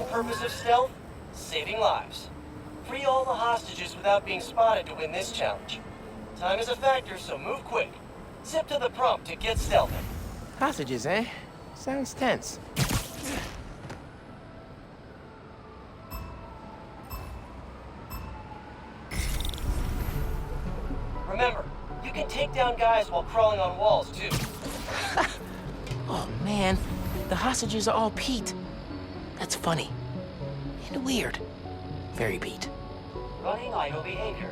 main purpose of stealth? Saving lives. Free all the hostages without being spotted to win this challenge. Time is a factor, so move quick. Zip to the prompt to get stealthy. Hostages, eh? Sounds tense. Remember, you can take down guys while crawling on walls, too. Oh, man. The hostages are all Pete. That's funny. And weird. Very Pete. Running idle behavior.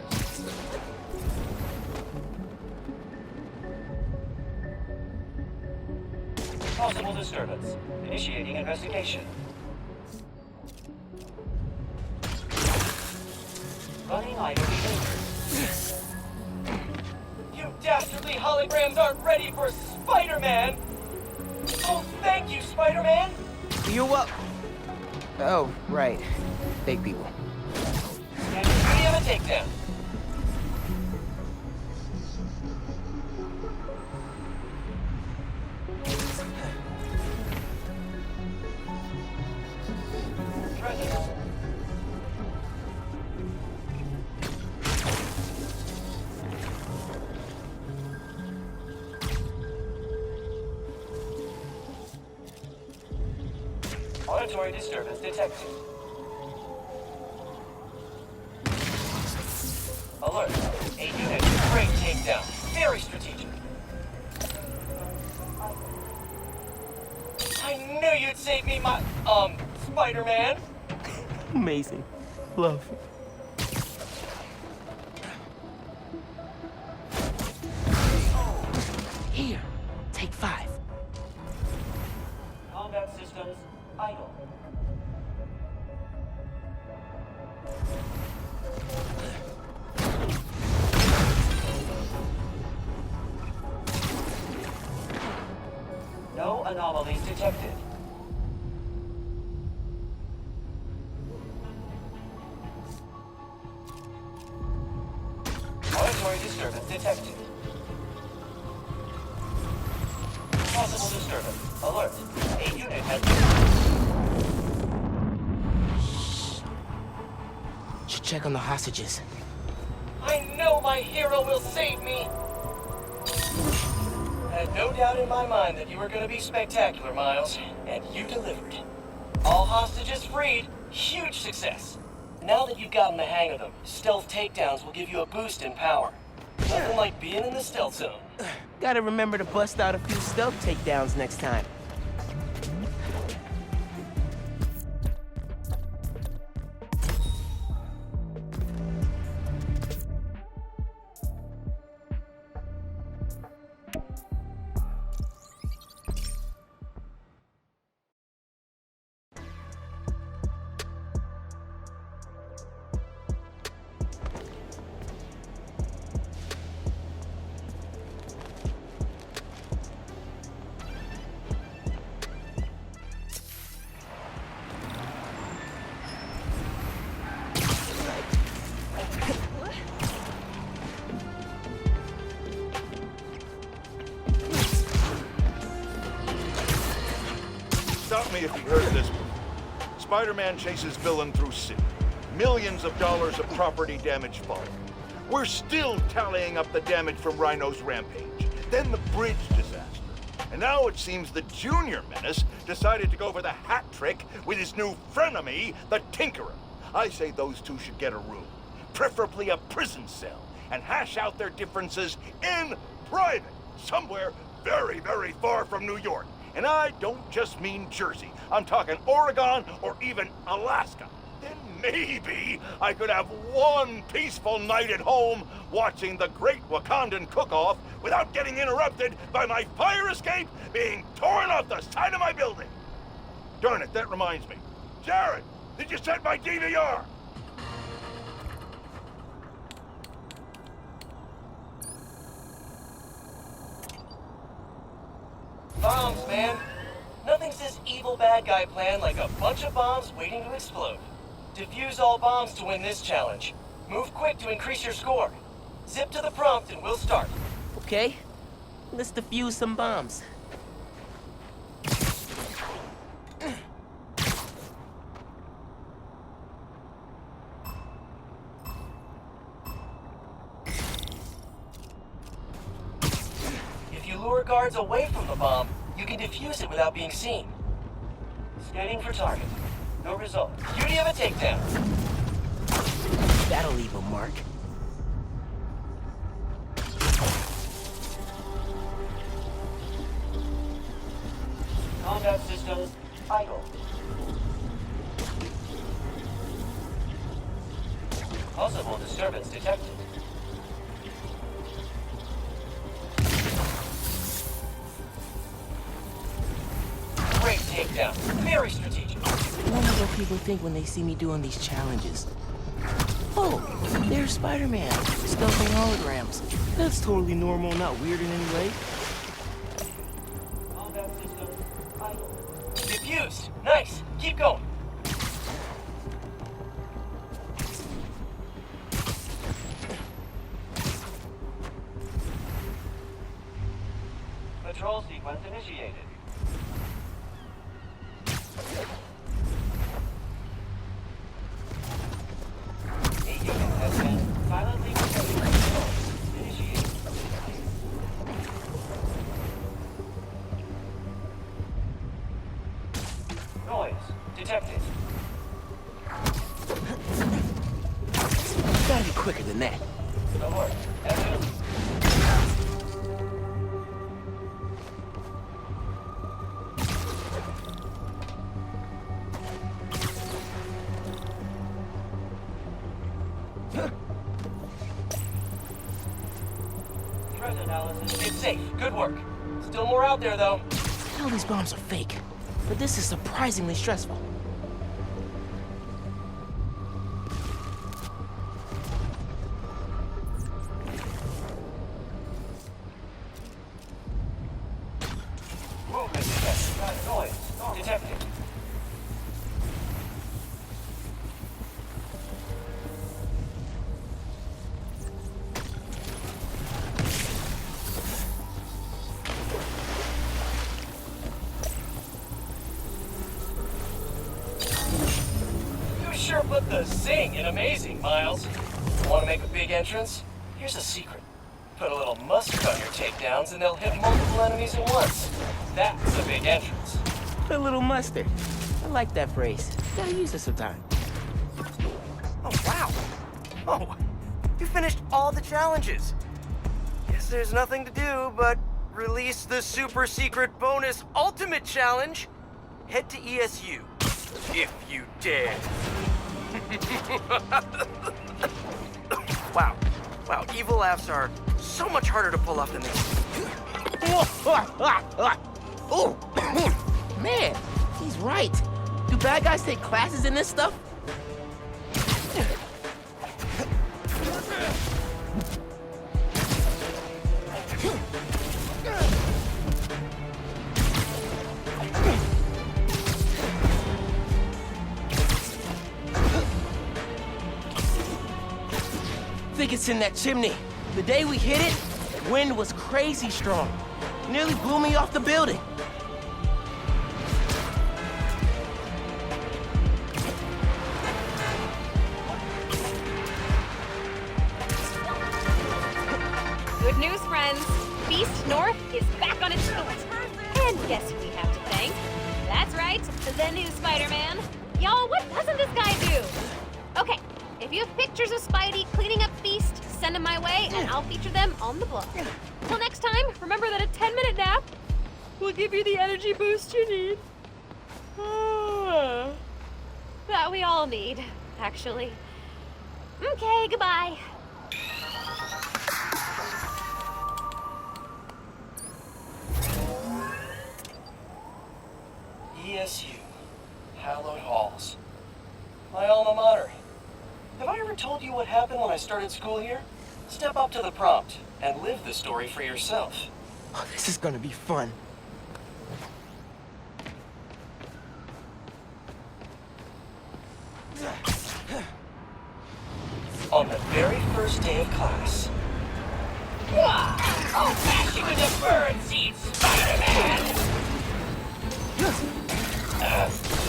Possible disturbance. Initiating investigation. Running idle behavior. You dastardly holograms aren't ready for Spider-Man! Oh, thank you, Spider-Man! You're welcome. Oh, right. Fake people. And we have a takedown. Presence. Auditory disturbance detected. Alert. A unit. Great takedown. Very strategic. I knew you'd save me, Spider-Man. Amazing. Love. Here. Take 5. Combat systems idle. No anomalies detected. Auditory disturbance detected. Possible disturbance. Alert. A unit has Should check on the hostages. I know my hero will save me! Had no doubt in my mind that you were gonna be spectacular, Miles, and you delivered. All hostages freed. Huge success. Now that you've gotten the hang of them, stealth takedowns will give you a boost in power. Nothing like being in the stealth zone. Gotta remember to bust out a few stealth takedowns next time. Stop me if you heard this one. Spider-Man chases villain through city. Millions of dollars of property damage followed. We're still tallying up the damage from Rhino's rampage. Then the bridge disaster. And now it seems the Junior Menace decided to go for the hat trick with his new frenemy, the Tinkerer. I say those two should get a room. Preferably a prison cell. And hash out their differences in private. Somewhere very, very far from New York. And I don't just mean Jersey. I'm talking Oregon or even Alaska. Then maybe I could have one peaceful night at home watching the Great Wakandan Cook-Off without getting interrupted by my fire escape being torn off the side of my building. Darn it, that reminds me. Jared, did you set my DVR? Bombs, man. Nothing says evil bad guy plan like a bunch of bombs waiting to explode. Defuse all bombs to win this challenge. Move quick to increase your score. Zip to the prompt and we'll start. Okay? Let's defuse some bombs. yards away from the bomb, you can defuse it without being seen. Scanning for target. No result. Beauty of a takedown. That'll leave a mark. Combat systems idle. Possible disturbance detected. Great takedown. Very strategic. I wonder what people think when they see me doing these challenges. Oh, there's Spider-Man, stealthing holograms. That's totally normal, not weird in any way. Combat systems idle. Diffused. Nice. Keep going. Patrol sequence initiated. A unit has been silently initiated. Noise detected. Gotta be quicker than that. Alert. Evidence. Threat analysis. It's safe. Good work. Still more out there, though. All these bombs are fake, but this is surprisingly stressful. Movement detected. Noise detected. You sure put the zing in amazing, Miles. Want to make a big entrance? Here's a secret. Put a little mustard on your takedowns and they'll hit multiple enemies at once. That's a big entrance. A little mustard. I like that phrase. Gotta use it sometime. Oh, wow. Oh, you finished all the challenges. Guess there's nothing to do but release the super secret bonus ultimate challenge. Head to ESU, if you dare. Wow. Wow, evil laughs are so much harder to pull off than this. Oh, man, he's right. Do bad guys take classes in this stuff? I think it's in that chimney. The day we hit it, the wind was crazy strong. Nearly blew me off the building. Good news, friends. Beast North is back on its feet. And guess who we have to thank? That's right, the new Spider-Man. Y'all, what doesn't this guy do? Okay, if you have pictures of Spidey cleaning up Beast, send them my way, and I'll feature them on the blog. Till next time, remember that a 10-minute nap will give you the energy boost you need. That we all need, actually. Okay, goodbye. ESU, Hallowed Halls. My alma mater. Have I ever told you what happened when I started school here? Step up to the prompt and live the story for yourself. Oh, this is gonna be fun. On the very first day of class. Oh, bashing with the bird seed, Spider-Man!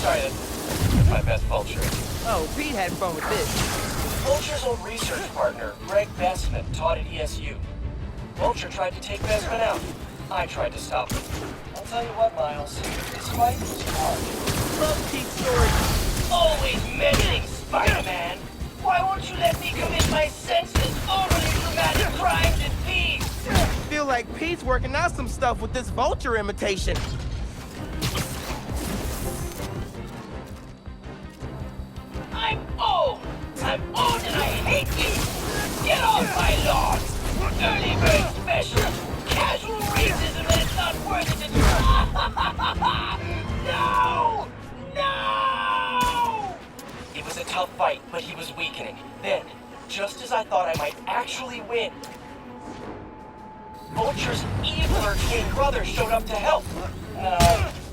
Sorry, that's my best vulture. Oh, Pete had fun with this. Vulture's old research partner, Greg Bestman, taught at ESU. Vulture tried to take Bestman out. I tried to stop him. I'll tell you what, Miles. This fight was hard. Love Pete's story. Always mentioning Spider-Man. Why won't you let me commit my senseless, overly dramatic crimes in peace? Feel like Pete's working out some stuff with this vulture imitation. I'm old and I hate you! Get off my lawn! Early bird special! Casual racism that it's not worth it to try! No! No! It was a tough fight, but he was weakening. Then, just as I thought I might actually win, Vulture's eviler twin brother showed up to help. No,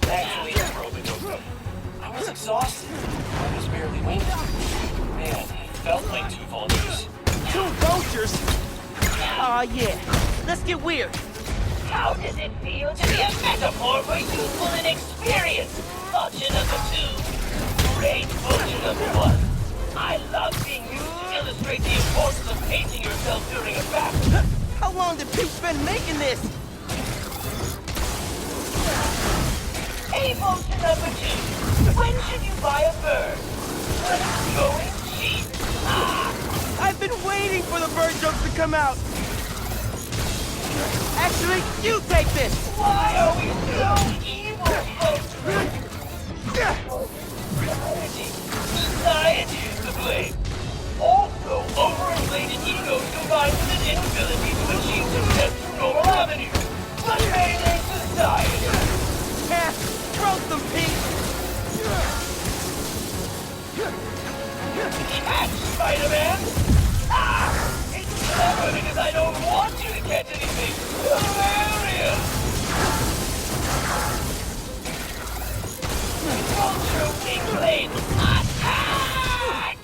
actually, he broke it open. I was exhausted. I was barely winking. Man, it felt like two vultures. Two vultures? Aw, yeah. Let's get weird. How does it feel to be a metaphor for youthful inexperience? Vulture number 2. Great vulture number 1. I love being used to illustrate the importance of pacing yourself during a battle. How long did Pete spend making this? Hey, vulture number 2. When should you buy a bird? When it's going cheap. I've been waiting for the bird jokes to come out. Actually, you take this. Why are we so evil, vulture? Society is to blame. Also, overinflated egos combined with an inability to achieve success through normal avenues. But mainly society. Yeah, roast them, Pete. Catch, Spider-Man! It's clever because I don't want you to catch anything. Hilarious! Vulture wing blade, attack!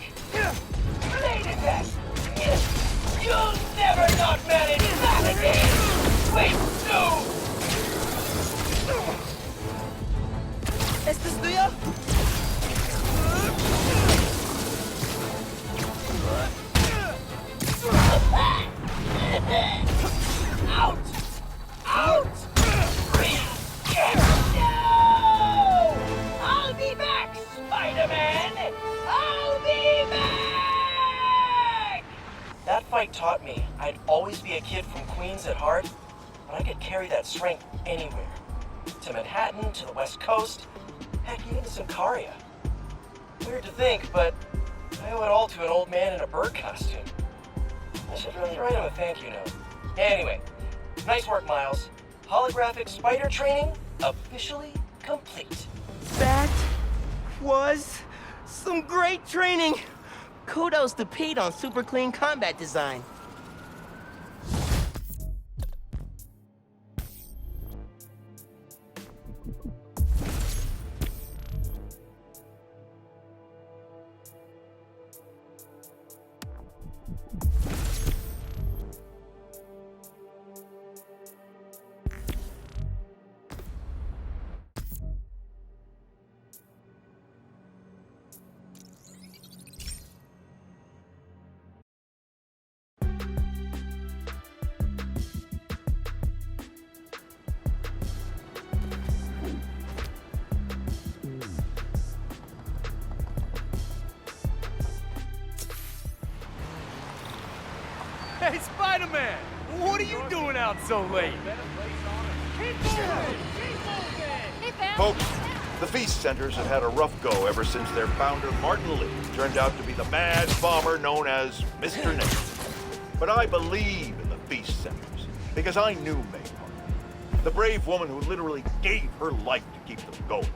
Blade attack! You'll never not manage that again! Wait, no! ¿Esto es tuyo? Out! Out! No! I'll be back, Spider-Man! I'll be back! That fight taught me I'd always be a kid from Queens at heart, but I could carry that strength anywhere. To Manhattan, to the West Coast, heck, even to Sicaria. Weird to think, but I owe it all to an old man in a bird costume. I should really write him a thank you note. Anyway, nice work, Miles. Holographic spider training officially complete. That was some great training. Kudos to Pete on super clean combat design. Hey, Spider-Man! What are you doing out so late? Hey, pal. Folks, the Feast Centers have had a rough go ever since their founder, Martin Lee, turned out to be the mad bomber known as Mr. Negative. But I believe in the Feast Centers because I knew May Parker, the brave woman who literally gave her life to keep them going.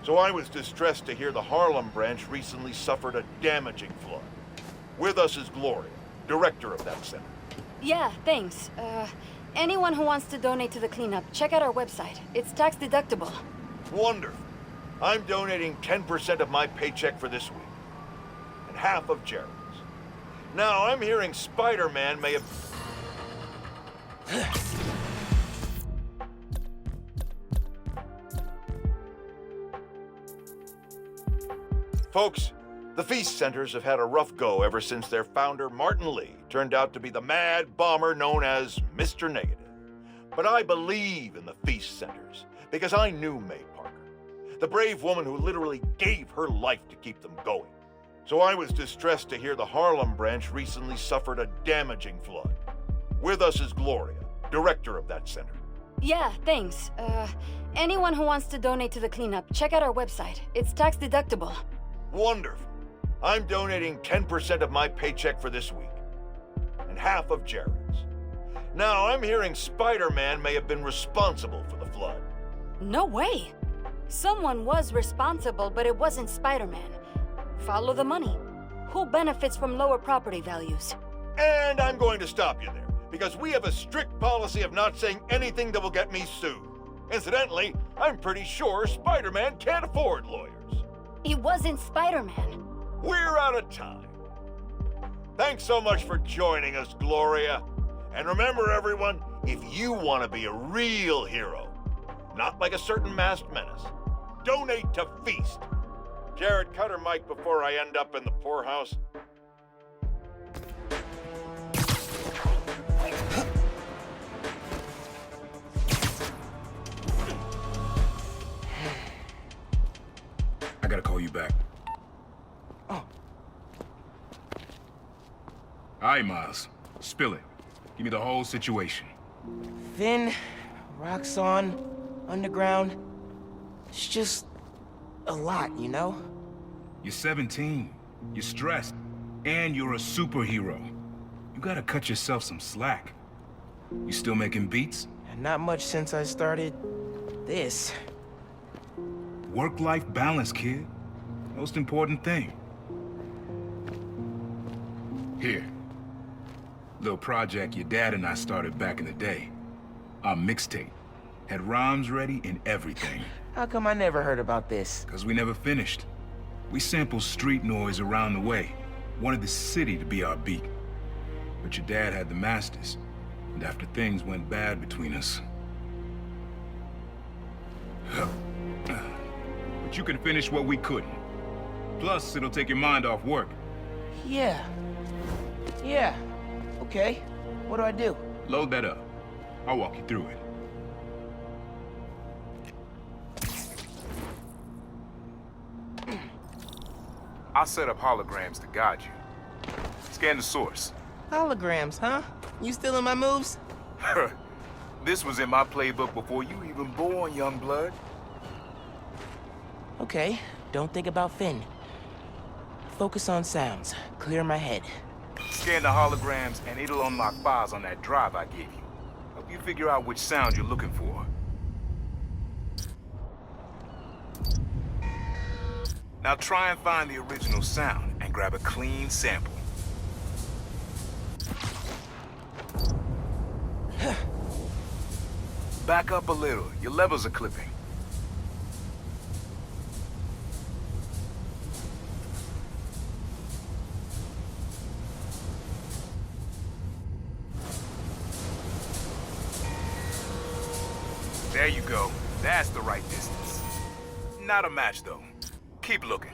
So I was distressed to hear the Harlem branch recently suffered a damaging flood. With us is Gloria, director of that center. Yeah, thanks. Anyone who wants to donate to the cleanup, check out our website. It's tax deductible. Wonderful. I'm donating 10% of my paycheck for this week, and half of Jeremy's. Now, I'm hearing Spider-Man may have... Folks, the Feast Centers have had a rough go ever since their founder, Martin Lee, turned out to be the mad bomber known as Mr. Negative. But I believe in the feast centers because I knew May Parker, the brave woman who literally gave her life to keep them going. So I was distressed to hear the Harlem branch recently suffered a damaging flood. With us is Gloria, director of that center. Yeah, thanks. Anyone who wants to donate to the cleanup, check out our website. It's tax deductible. Wonderful. I'm donating 10% of my paycheck for this week, and half of Jared's. Now, I'm hearing Spider-Man may have been responsible for the flood. No way. Someone was responsible, but it wasn't Spider-Man. Follow the money. Who benefits from lower property values? And I'm going to stop you there, because we have a strict policy of not saying anything that will get me sued. Incidentally, I'm pretty sure Spider-Man can't afford lawyers. It wasn't Spider-Man. We're out of time. Thanks so much for joining us, Gloria. And remember, everyone, if you want to be a real hero, not like a certain masked menace, donate to Feast. Jared, cut her mic before I end up in the poorhouse. I gotta call you back. Oh. All right, Miles. Spill it. Give me the whole situation. Finn, Roxxon, Underground. It's just a lot, you know? You're 17. You're stressed. And you're a superhero. You gotta cut yourself some slack. You still making beats? And not much since I started this. Work-life balance, kid. Most important thing. Here. Little project your dad and I started back in the day. Our mixtape. Had rhymes ready and everything. How come I never heard about this? Cause we never finished. We sampled street noise around the way. Wanted the city to be our beat. But your dad had the masters. And after things went bad between us... But you can finish what we couldn't. Plus, it'll take your mind off work. Yeah. Okay. What do I do? Load that up. I'll walk you through it. I'll set up holograms to guide you. Scan the source. Holograms, huh? You stealing my moves? This was in my playbook before you even born, young blood. Okay, don't think about Finn. Focus on sounds. Clear my head. Scan the holograms and it'll unlock files on that drive I gave you. Help you figure out which sound you're looking for. Now try and find the original sound and grab a clean sample. Back up a little. Your levels are clipping. There you go. That's the right distance. Not a match, though. Keep looking.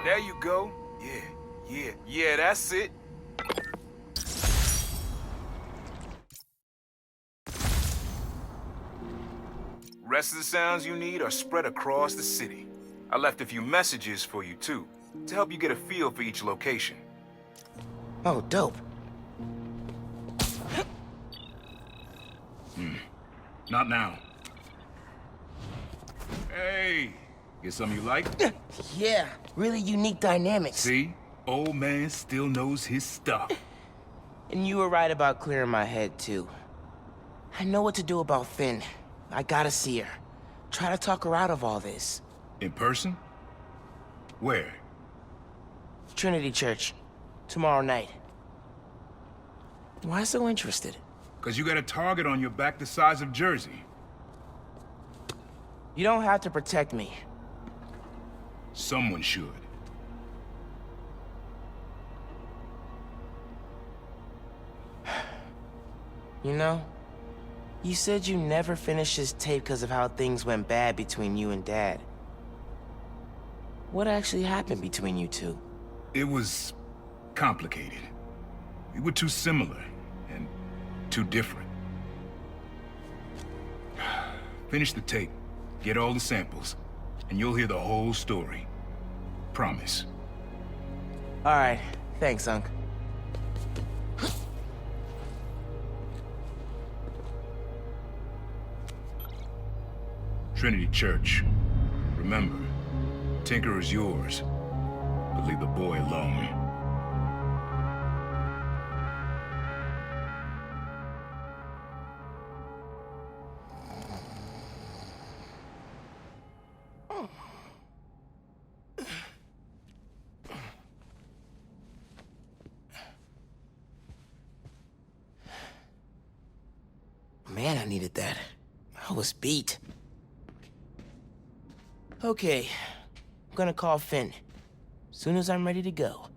There you go. Yeah, that's it. Rest of the sounds you need are spread across the city. I left a few messages for you, too, to help you get a feel for each location. Oh, dope. Not now. Hey, get something you like? Yeah, really unique dynamics. See? Old man still knows his stuff. And you were right about clearing my head, too. I know what to do about Finn. I gotta see her. Try to talk her out of all this. In person? Where? Trinity Church. Tomorrow night. Why so interested? Because you got a target on your back the size of Jersey. You don't have to protect me. Someone should. You know, You said you never finished this tape because of how things went bad between you and Dad. What actually happened between you two? It was complicated. We were too similar and too different. Finish the tape, get all the samples, and you'll hear the whole story. Promise. All right, thanks, Unc. Trinity Church. Remember, Tinker is yours, but leave the boy alone. Man, I needed that. I was beat. Okay, I'm gonna call Finn. Soon as I'm ready to go.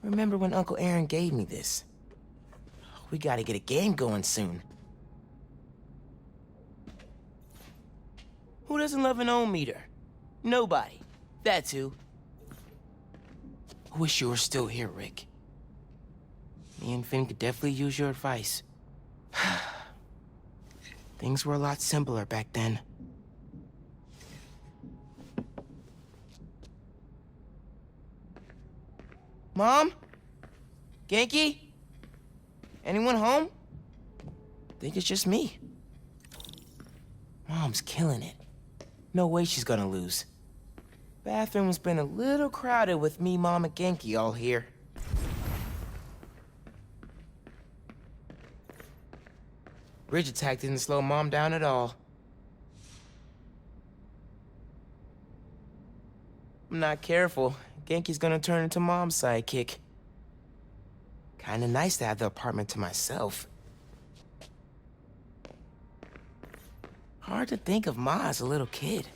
Remember when Uncle Aaron gave me this? We gotta get a game going soon. Who doesn't love an ohm meter? Nobody. That's who. I wish you were still here, Rick. Me and Finn could definitely use your advice. Things were a lot simpler back then. Mom? Genki? Anyone home? Think it's just me. Mom's killing it. No way she's gonna lose. Bathroom's been a little crowded with me, Mom, and Genki all here. Bridge attack didn't slow Mom down at all. I'm not careful, Genki's gonna turn into Mom's sidekick. Kinda nice to have the apartment to myself. Hard to think of Ma as a little kid.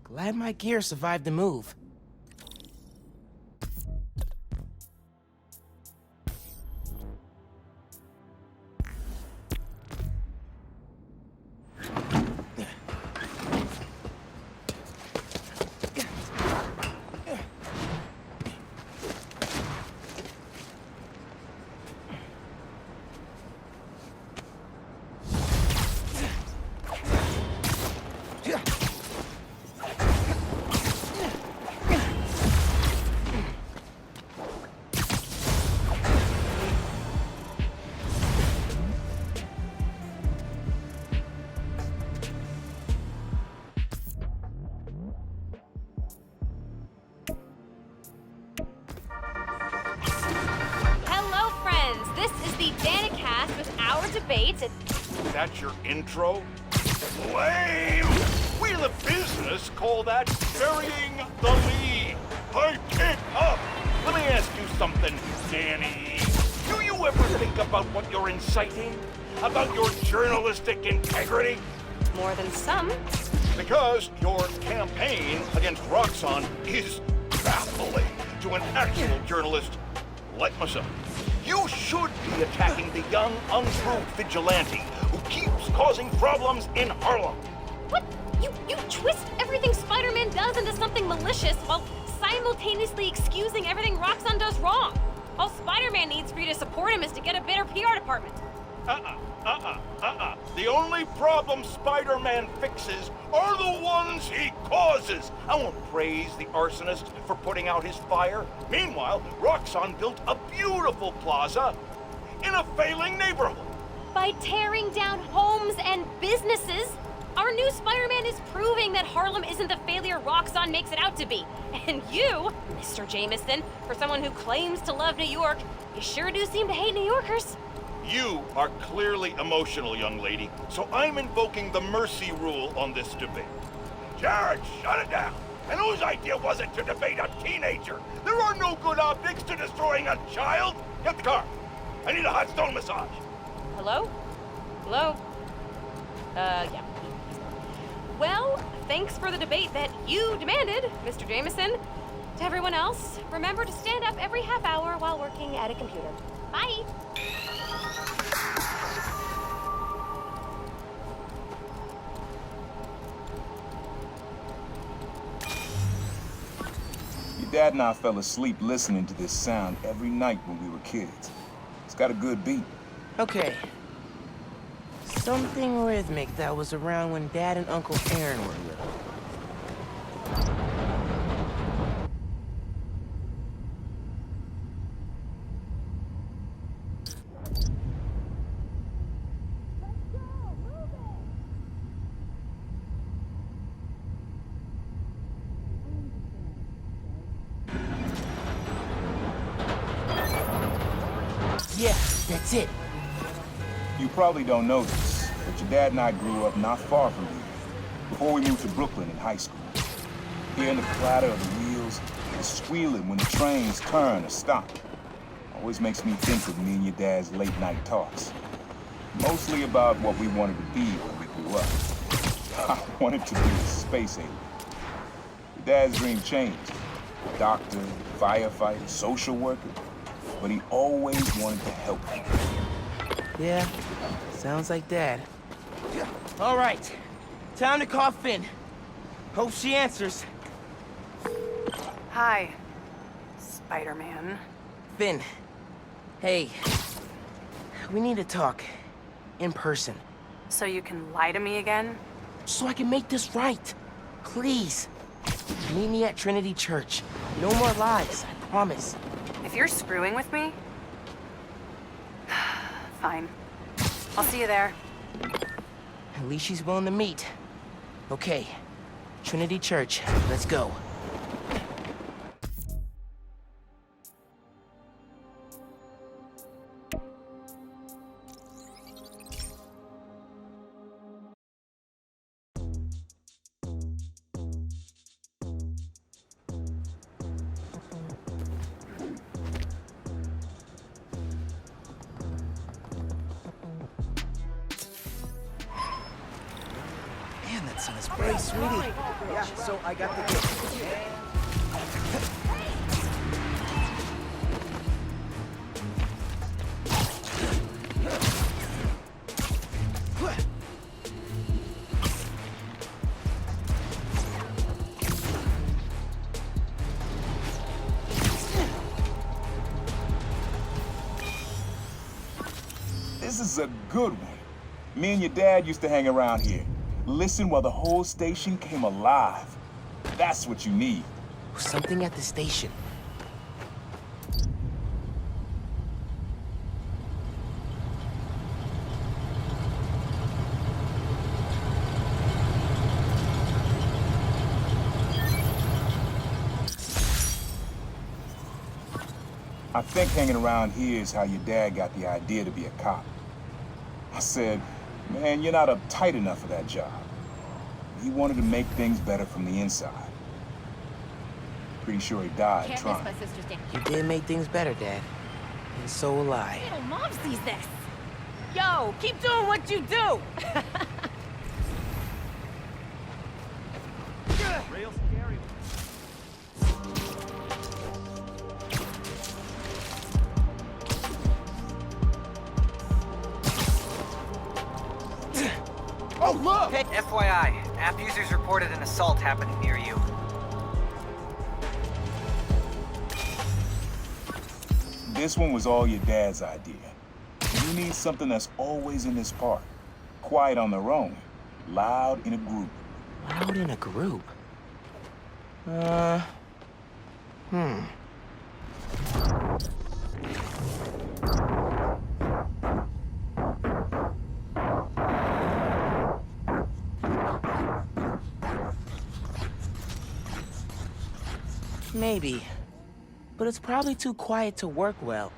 Glad my gear survived the move. That's your intro? Lame! We in the business call that burying the lead. Hey, kid, up! Let me ask you something, Danny. Do you ever think about what you're inciting? About your journalistic integrity? More than some. Because your campaign against Roxxon is baffling to an actual journalist like myself. You should be attacking the young, unproved vigilante who keeps causing problems in Harlem. What? You twist everything Spider-Man does into something malicious while simultaneously excusing everything Roxxon does wrong. All Spider-Man needs for you to support him is to get a better PR department. The only problem Spider-Man fixes are the ones he causes. I won't praise the arsonist for putting out his fire. Meanwhile, Roxxon built a beautiful plaza in a failing neighborhood. By tearing down homes and businesses, our new Spider-Man is proving that Harlem isn't the failure Roxxon makes it out to be. And you, Mr. Jameson, for someone who claims to love New York, you sure do seem to hate New Yorkers. You are clearly emotional, young lady, so I'm invoking the mercy rule on this debate. Jared, shut it down! And whose idea was it to debate a teenager? There are no good optics to destroying a child! Get the car! I need a hot stone massage! Hello? Hello? Yeah. Well, thanks for the debate that you demanded, Mr. Jameson. To everyone else, remember to stand up every half hour while working at a computer. Bye! Your dad and I fell asleep listening to this sound every night when we were kids. It's got a good beat. Okay. Something rhythmic that was around when Dad and Uncle Aaron were little. Yeah, that's it. You probably don't know this, but your dad and I grew up not far from here, before we moved to Brooklyn in high school. Hearing the clatter of the wheels, the squealing when the trains turn or stop, always makes me think of me and your dad's late night talks. Mostly about what we wanted to be when we grew up. I wanted to be a space alien. Your dad's dream changed. Doctor, firefighter, social worker, but he always wanted to help people. Yeah, sounds like Dad. All right, time to call Finn. Hope she answers. Hi, Spider-Man. Finn, hey, we need to talk. In person. So you can lie to me again? So I can make this right. Please. Meet me at Trinity Church. No more lies, I promise. If you're screwing with me... Fine. I'll see you there. At least she's willing to meet. Okay. Trinity Church, let's go. Man, that sun is bright. Hey, sweetie. Yeah, so I got the gift. This is a good one. Me and your dad used to hang around here. Listen while the whole station came alive. That's what you need. Something at the station. I think hanging around here is how your dad got the idea to be a cop. I said, man, you're not uptight enough for that job. He wanted to make things better from the inside. Pretty sure he died Can't trying. miss my sister's dance. You did make things better, Dad. And so will I. Little mom sees this. Yo, keep doing what you do! Real scary. Oh, look! Hey, FYI, app users reported an assault happening near you. This one was all your dad's idea. You need something that's always in this park. Quiet on their own. Loud in a group. loud in a group. Maybe. But it's probably too quiet to work well.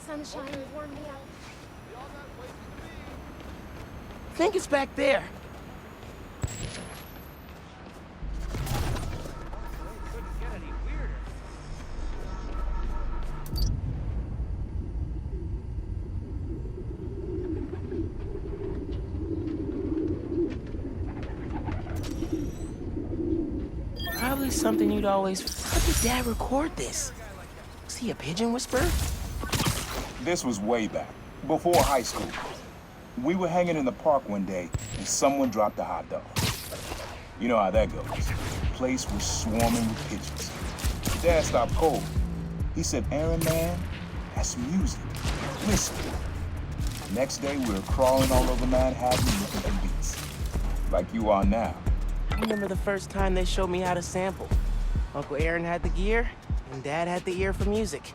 Sunshine warm me up. I think it's back there. always something you'd always... How did Dad record this? Was he a pigeon whisperer? This was way back, before high school. We were hanging in the park one day, and someone dropped a hot dog. You know how that goes. The place was swarming with pigeons. Dad stopped cold. He said, Aaron, man, that's music. Listen. Next day, we were crawling all over Manhattan looking for beats. Like you are now. I remember the first time they showed me how to sample. Uncle Aaron had the gear, and Dad had the ear for music.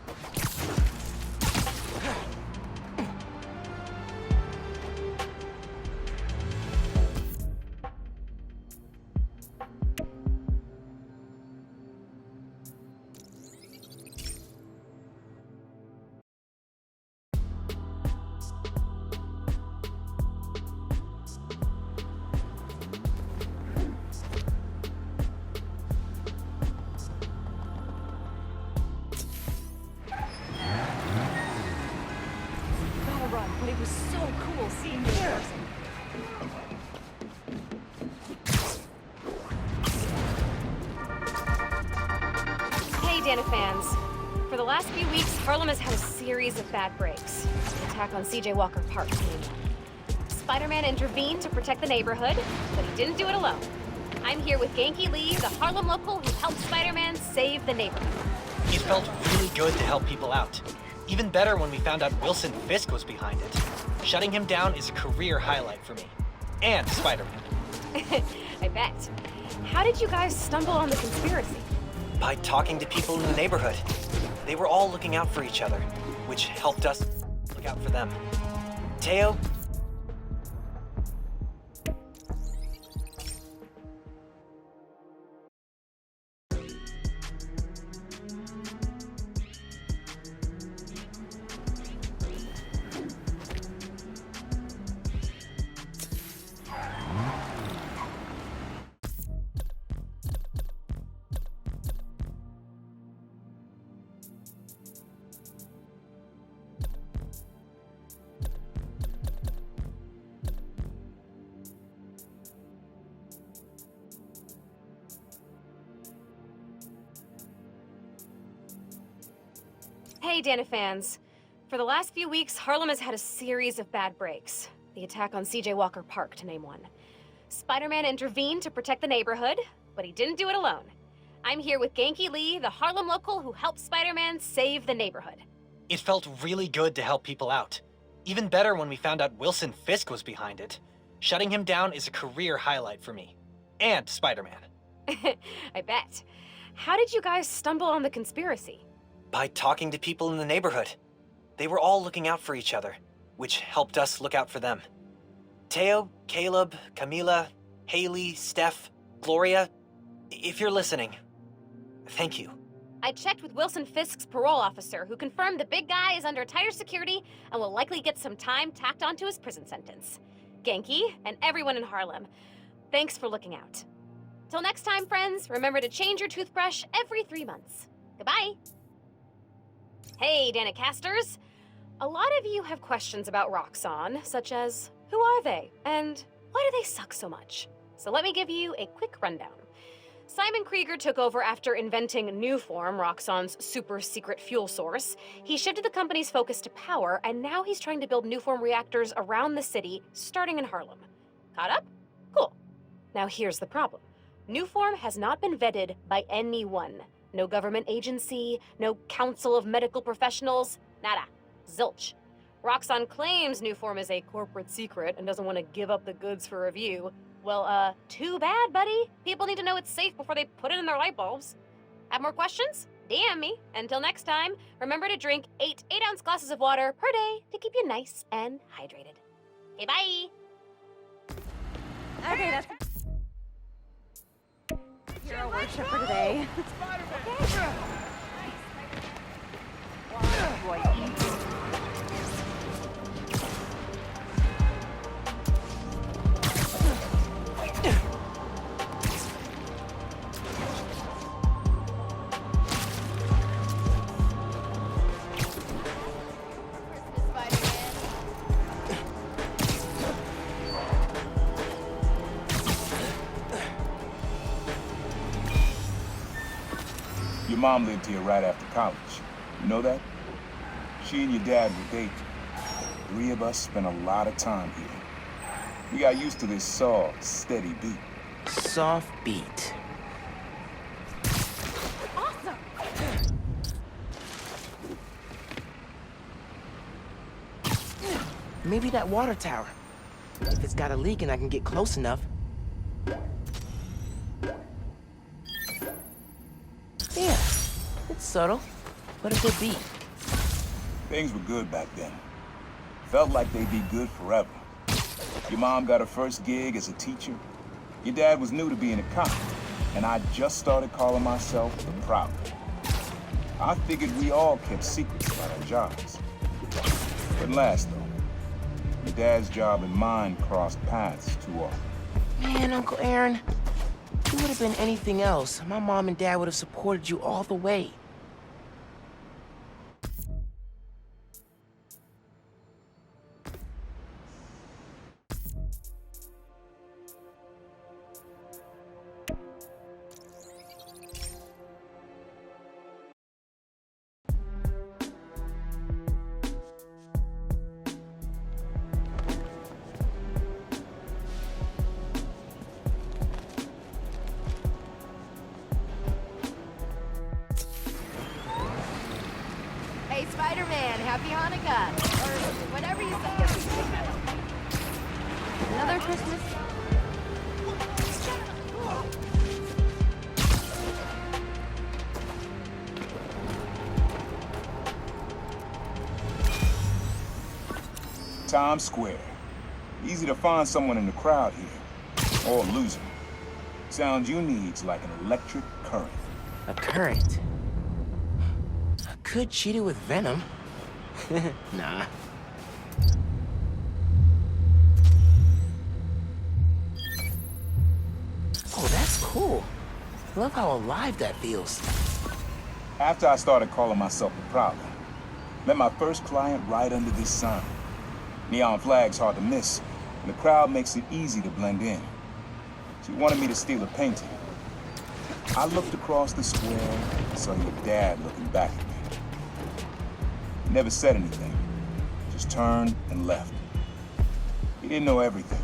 But it was so cool seeing you in person. Hey, Dana fans. For the last few weeks, Harlem has had a series of bad breaks. The attack on CJ Walker Park being one. Spider-Man intervened to protect the neighborhood, but he didn't do it alone. I'm here with Genki Lee, the Harlem local who helped Spider-Man save the neighborhood. It felt really good to help people out. Even better when we found out Wilson Fisk was behind it. Shutting him down is a career highlight for me. And Spider-Man. I bet. How did you guys stumble on the conspiracy? By talking to people in the neighborhood. They were all looking out for each other, which helped us look out for them. Teo? Hey, Dana fans. For the last few weeks, Harlem has had a series of bad breaks. The attack on CJ Walker Park, to name one. Spider-Man intervened to protect the neighborhood, but he didn't do it alone. I'm here with Genki Lee, the Harlem local who helped Spider-Man save the neighborhood. It felt really good to help people out. Even better when we found out Wilson Fisk was behind it. Shutting him down is a career highlight for me. And Spider-Man. I bet. How did you guys stumble on the conspiracy? By talking to people in the neighborhood. They were all looking out for each other, which helped us look out for them. Teo, Caleb, Camila, Haley, Steph, Gloria, if you're listening, thank you. I checked with Wilson Fisk's parole officer, who confirmed the big guy is under tighter security and will likely get some time tacked onto his prison sentence. Genki, and everyone in Harlem, thanks for looking out. Till next time, friends, remember to change your toothbrush every 3 months. Goodbye. Hey, Danacasters. A lot of you have questions about Roxxon, such as, who are they? And why do they suck so much? So let me give you a quick rundown. Simon Krieger took over after inventing Nuform, Roxxon's super secret fuel source. He shifted the company's focus to power, and now he's trying to build Nuform reactors around the city, starting in Harlem. Caught up? Cool. Now here's the problem. Nuform has not been vetted by anyone. No government agency, no council of medical professionals, nada. Zilch. Roxxon claims Nuform is a corporate secret and doesn't want to give up the goods for review. Well, too bad, buddy. People need to know it's safe before they put it in their light bulbs. Have more questions? DM me. Until next time, remember to drink 8 8-ounce glasses of water per day to keep you nice and hydrated. Okay, bye! Okay, that's... Hero worship for today. mom lived here right after college. You know that? She and your dad were dating. 3 of us spent a lot of time here. We got used to this soft, steady beat. Soft beat. Awesome! Maybe that water tower. If it's got a leak and I can get close enough. Yeah, it's subtle, but a good beat. Things were good back then. Felt like they'd be good forever. Your mom got her first gig as a teacher. Your dad was new to being a cop, and I just started calling myself the Prowler. I figured we all kept secrets about our jobs. Couldn't last, though. Your dad's job and mine crossed paths too often. Man, Uncle Aaron, if it would have been anything else, my mom and dad would have supported you all the way. Hey, Spider-Man, happy Hanukkah! Or whatever you say. Another Christmas? Times Square. Easy to find someone in the crowd here. Or lose them. Sound you need's like an electric current. A current? I could cheat it with venom. Nah. Oh, that's cool. Love how alive that feels. After I started calling myself the Prowler, met my first client right under this sign. Neon flag's hard to miss, and the crowd makes it easy to blend in. She wanted me to steal a painting. I looked across the square and saw your dad looking back at me. He never said anything, just turned and left. He didn't know everything,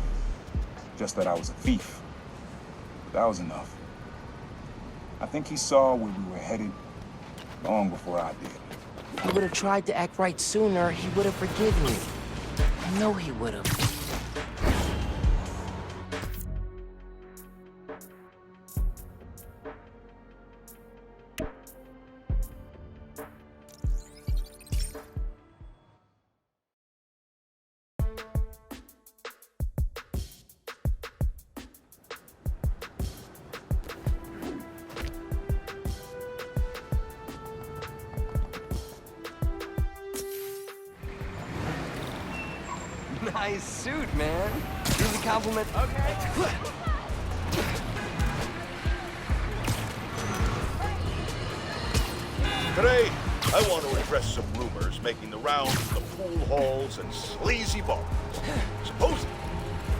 just that I was a thief. But that was enough. I think he saw where we were headed long before I did. If he would have tried to act right sooner, he would have forgiven me. I know he would have. Nice suit, man. Really compliment. Okay. Today, I want to address some rumors making the rounds of the pool halls and sleazy bars. Supposedly,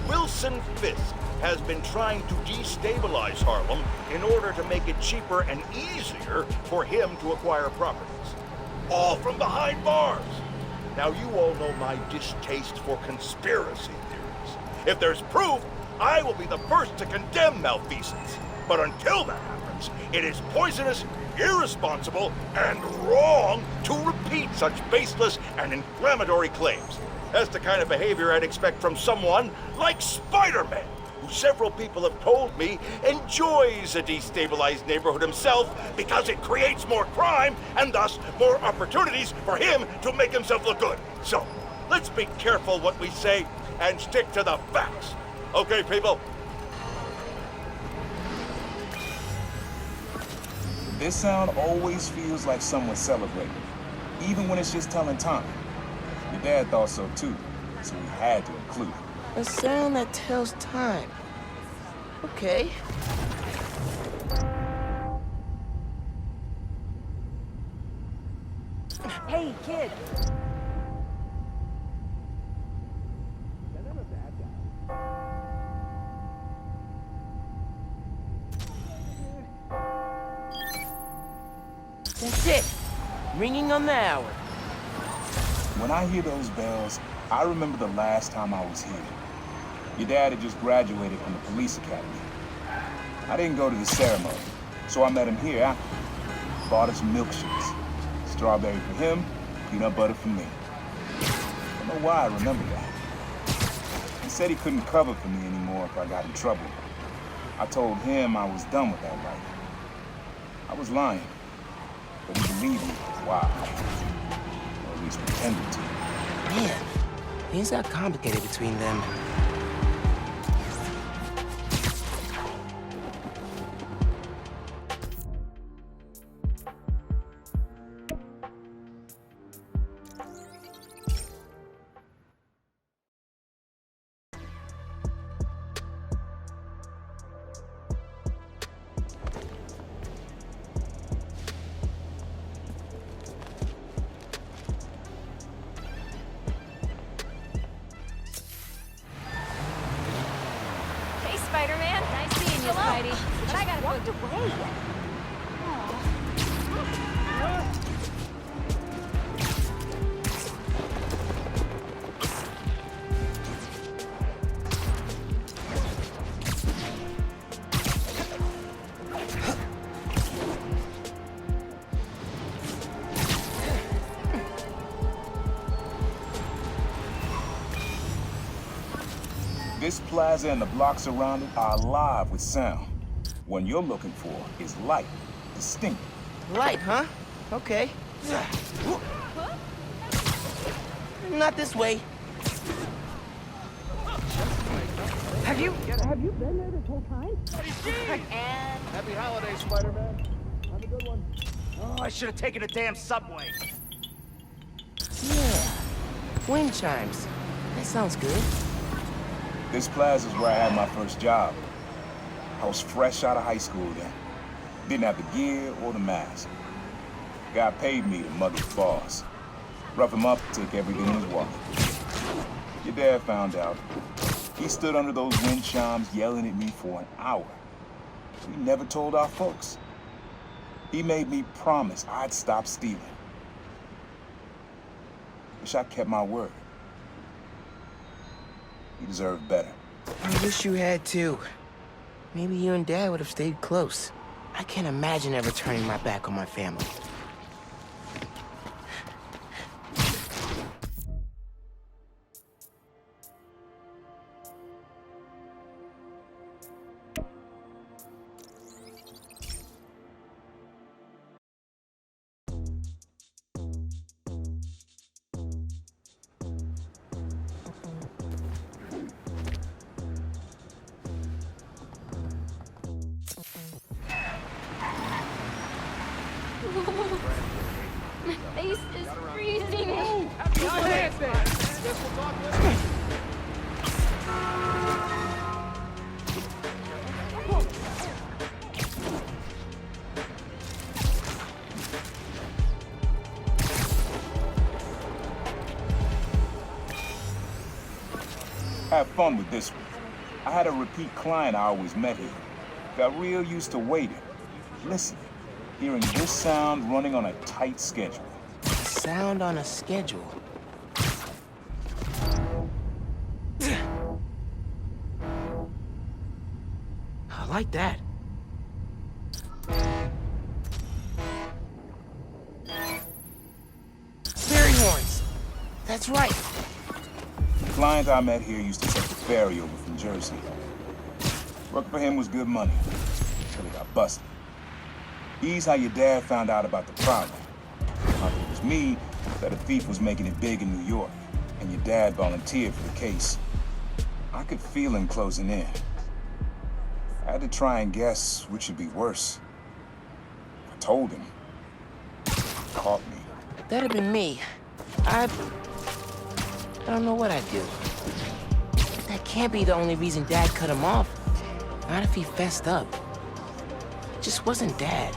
Wilson Fisk has been trying to destabilize Harlem in order to make it cheaper and easier for him to acquire properties. All from behind bars. Now, you all know my distaste for conspiracy theories. If there's proof, I will be the first to condemn malfeasance. But until that happens, it is poisonous, irresponsible, and wrong to repeat such baseless and inflammatory claims. That's the kind of behavior I'd expect from someone like Spider-Man, who several people have told me enjoys a destabilized neighborhood himself because it creates more crime and thus more opportunities for him to make himself look good. So, let's be careful what we say and stick to the facts. Okay, people? This sound always feels like someone's celebrating, even when it's just telling time. Your dad thought so too, so we had to include it. A sound that tells time. Okay. Hey, kid! That's it. Ringing on the hour. When I hear those bells, I remember the last time I was here. Your dad had just graduated from the police academy. I didn't go to the ceremony, so I met him here after. Bought us milkshakes. Strawberry for him, peanut butter for me. I don't know why I remember that. He said he couldn't cover for me anymore if I got in trouble. I told him I was done with that life. I was lying, but he believed me for a while. Or at least pretended to. Man, things got complicated between them. Hey, Spider-Man. Nice seeing you, Spidey. But I gotta walk away. This plaza and the blocks around it are alive with sound. What you're looking for is light, distinct. Light, huh? Okay. Not this way. Have you been there this whole time? And Happy holidays, Spider-Man. Have a good one. Oh, I should have taken a damn subway. Yeah. Wind chimes. That sounds good. This plaza is where I had my first job. I was fresh out of high school then. Didn't have the gear or the mask. Guy paid me to mug his boss. Rough him up, take everything in his wallet. Your dad found out. He stood under those wind chimes yelling at me for an hour. We never told our folks. He made me promise I'd stop stealing. Wish I kept my word. You deserve better. I wish you had too. Maybe you and Dad would have stayed close. I can't imagine ever turning my back on my family. My face is freezing. Happy holidays, man. Guess we'll talk later. Have fun with this one. I had a repeat client I always met here. Got real used to waiting. Listen, hearing this sound running on a tight schedule. Sound on a schedule. I like that. Fairy horns. That's right. The client I met here used to take the ferry over from Jersey. Working for him was good money, until he got busted. He's how your dad found out about the problem. Not that it was me, that a thief was making it big in New York, and your dad volunteered for the case. I could feel him closing in. I had to try and guess which would be worse. I told him. He caught me. That'd have been me. I don't know what I'd do. But that can't be the only reason Dad cut him off. Not if he fessed up. It just wasn't Dad.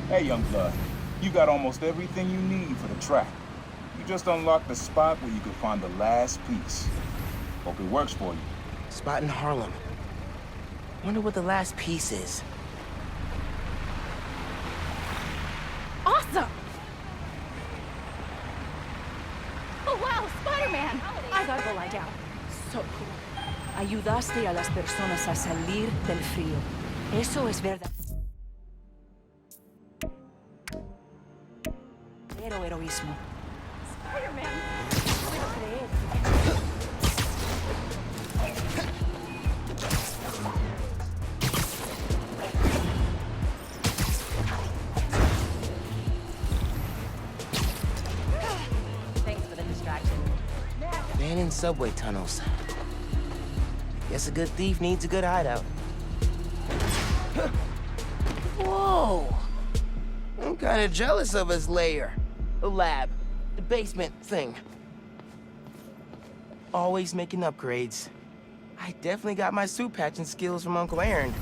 Hey, young blood. You got almost everything you need for the track. You just unlocked the spot where you can find the last piece. Hope it works for you. Spot in Harlem. Wonder what the last piece is. Awesome! Oh wow, Spider-Man! I gotta go lie down. So cool. Ayudaste a las personas a salir del frío. Eso es verdad. Heroísmo. Spider-Man! Thanks for the distraction. Abandoned subway tunnels. Guess a good thief needs a good hideout. Whoa! I'm kinda jealous of his lair. The lab. The basement thing. Always making upgrades. I definitely got my suit patching skills from Uncle Aaron.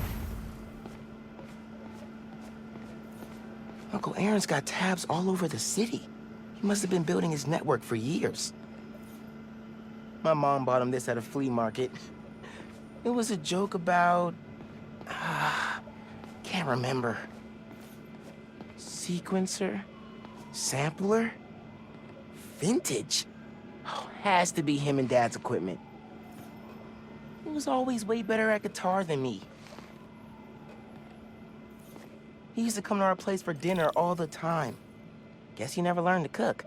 Uncle Aaron's got tabs all over the city. He must have been building his network for years. My mom bought him this at a flea market. It was a joke about... can't remember. Sequencer? Sampler? Vintage? Oh, has to be him and Dad's equipment. He was always way better at guitar than me. He used to come to our place for dinner all the time. Guess he never learned to cook.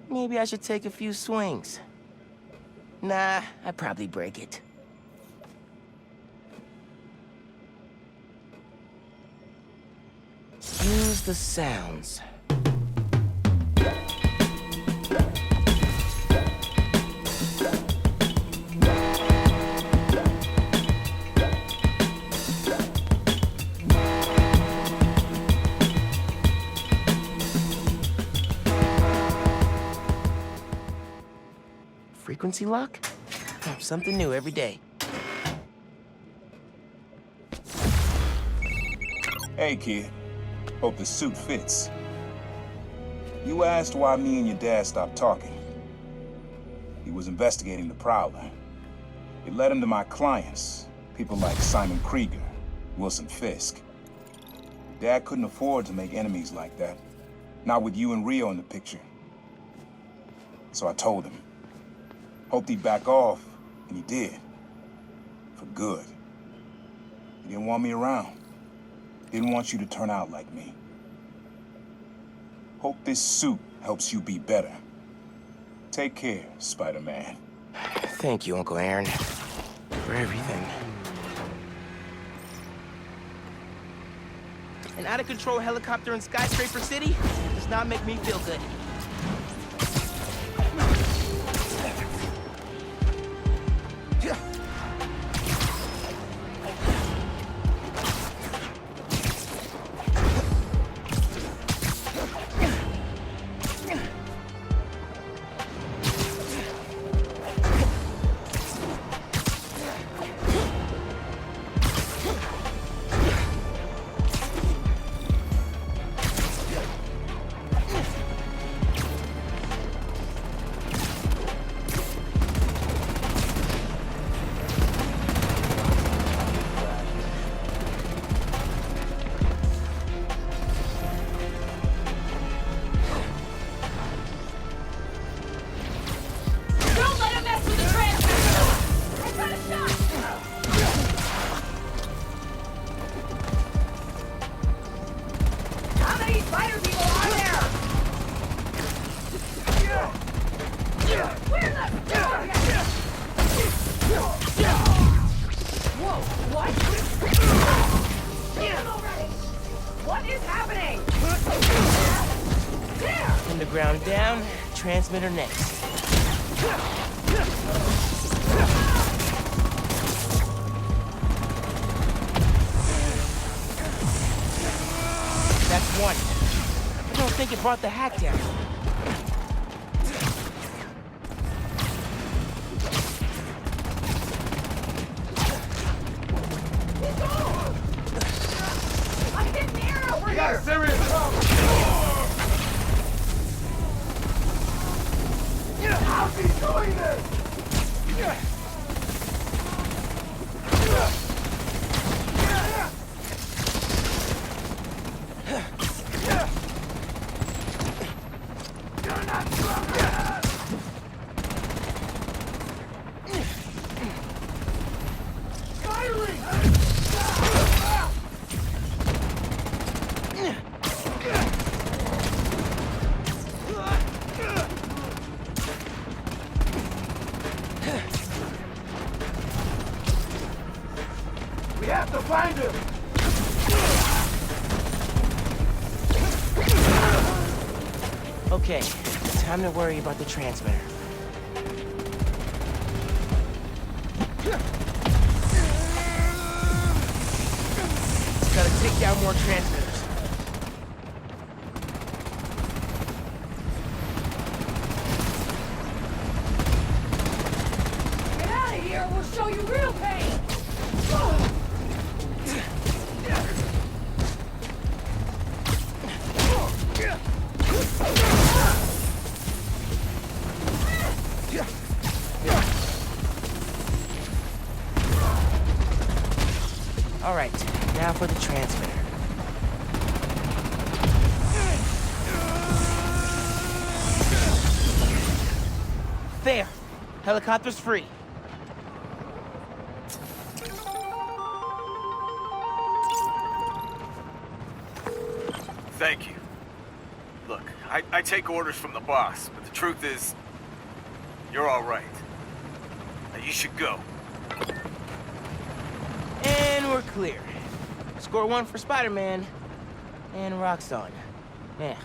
Maybe I should take a few swings. Nah, I'd probably break it. Use the sounds. Frequency lock? Something new every day. Hey, kid. Hope the suit fits. You asked why me and your dad stopped talking. He was investigating the Prowler. It led him to my clients, people like Simon Krieger, Wilson Fisk. Dad couldn't afford to make enemies like that. Not with you and Rio in the picture. So I told him. Hoped he'd back off, and he did. For good. He didn't want me around. Didn't want you to turn out like me. Hope this suit helps you be better. Take care, Spider-Man. Thank you, Uncle Aaron, for everything. An out-of-control helicopter in Skyscraper City does not make me feel good. Underground down, transmitter next. That's one. I don't think it brought the hack down. I'm getting near over here! fire! Serious problem! How's he doing this? You're not strong enough! Firing! We have to find him! Okay, time to worry about the transmitter. Gotta take down more transmitters. Get out of here, we'll show you real pain! All right, now for the transmitter. There, helicopter's free. Thank you. Look, I take orders from the boss, but the truth is, you're all right. Now you should go. And we're clear. Score 1 for Spider-Man. And Rock's on. Yeah.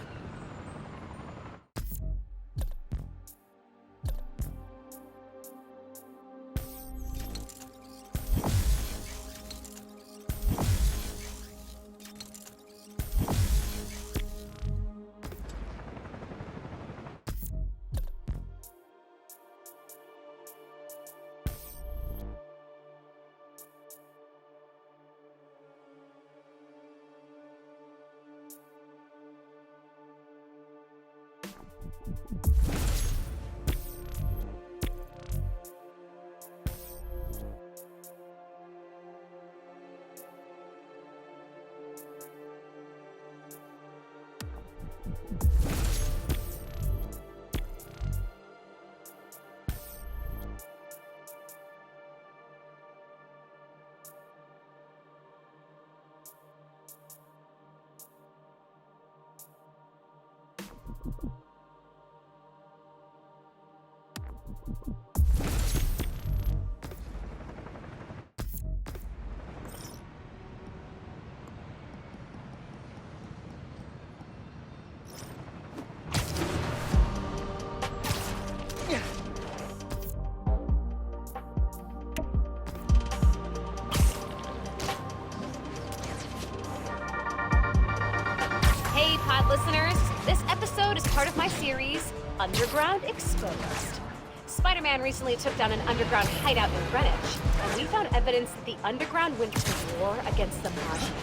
Hey, pod listeners. This episode is part of my series, Underground Exposed. Spider-Man recently took down an underground hideout in Greenwich, and we found evidence that the underground went to war against the Mafia.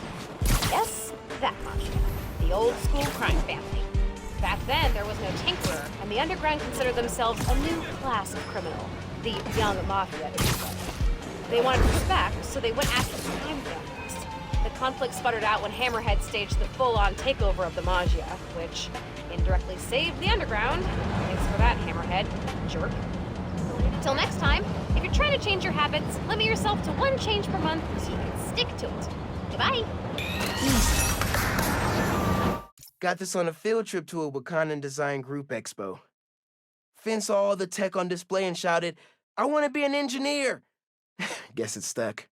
Yes, that Mafia. The old-school crime family. Back then, there was no tinkerer, and the underground considered themselves a new class of criminal. The young Mafia, if you will. They wanted respect, so they went after the crime families. The conflict sputtered out when Hammerhead staged the full-on takeover of the Maggia, which indirectly saved the underground. Thanks for that, Hammerhead. Jerk. Till next time, if you're trying to change your habits, limit yourself to 1 change per month so you can stick to it. Goodbye. Got this on a field trip to a Wakandan Design Group Expo. Finn saw all the tech on display and shouted, "I want to be an engineer!" Guess it stuck.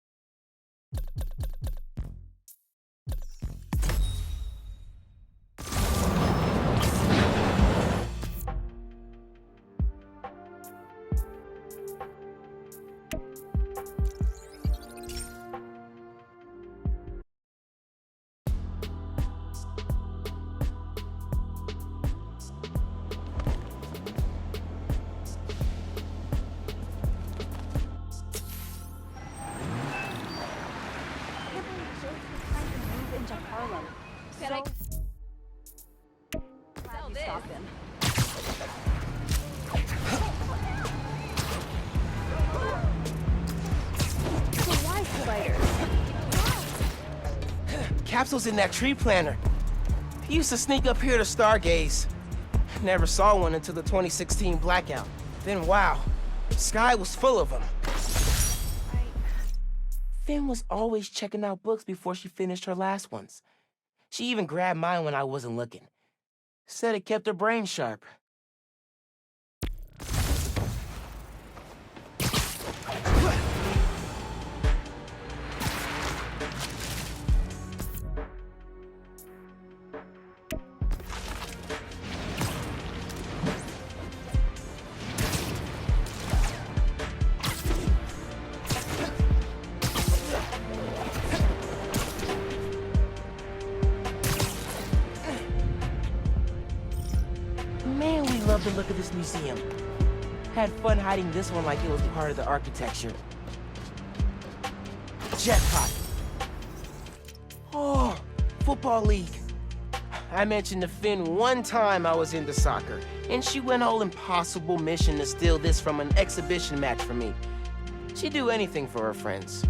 Into Harlem. Did I Capsule's in that tree planter. He used to sneak up here to stargaze. Never saw one until the 2016 blackout. Then wow, the sky was full of them. Finn was always checking out books before she finished her last ones. She even grabbed mine when I wasn't looking. Said it kept her brain sharp. Man, we love the look of this museum. Had fun hiding this one like it was part of the architecture. Jackpot. Oh, football league. I mentioned to Finn one time I was into soccer, and she went all impossible mission to steal this from an exhibition match for me. She'd do anything for her friends.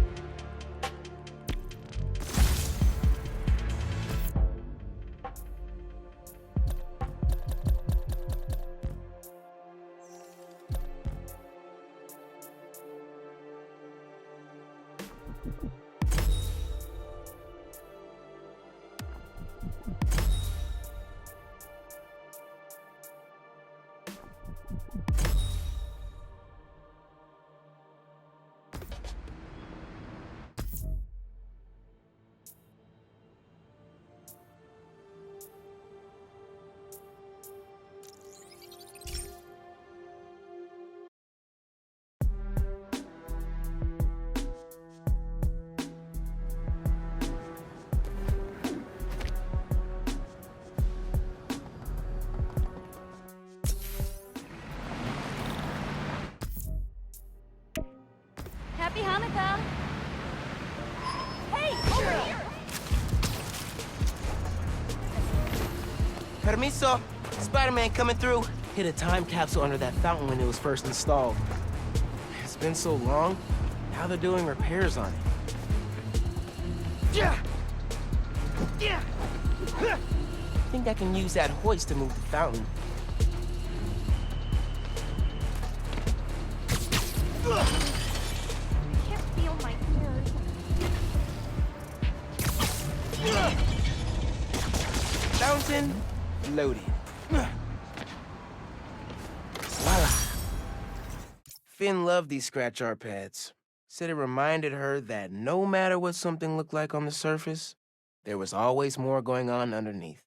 Happy Hanukkah! Hey, over here! Permiso, Spider-Man coming through. Hid a time capsule under that fountain when it was first installed. It's been so long, now they're doing repairs on it. Yeah. I think I can use that hoist to move the fountain. Can't feel my ears. Fountain loaded. Voila. Finn loved these scratch art pads. Said it reminded her that no matter what something looked like on the surface, there was always more going on underneath.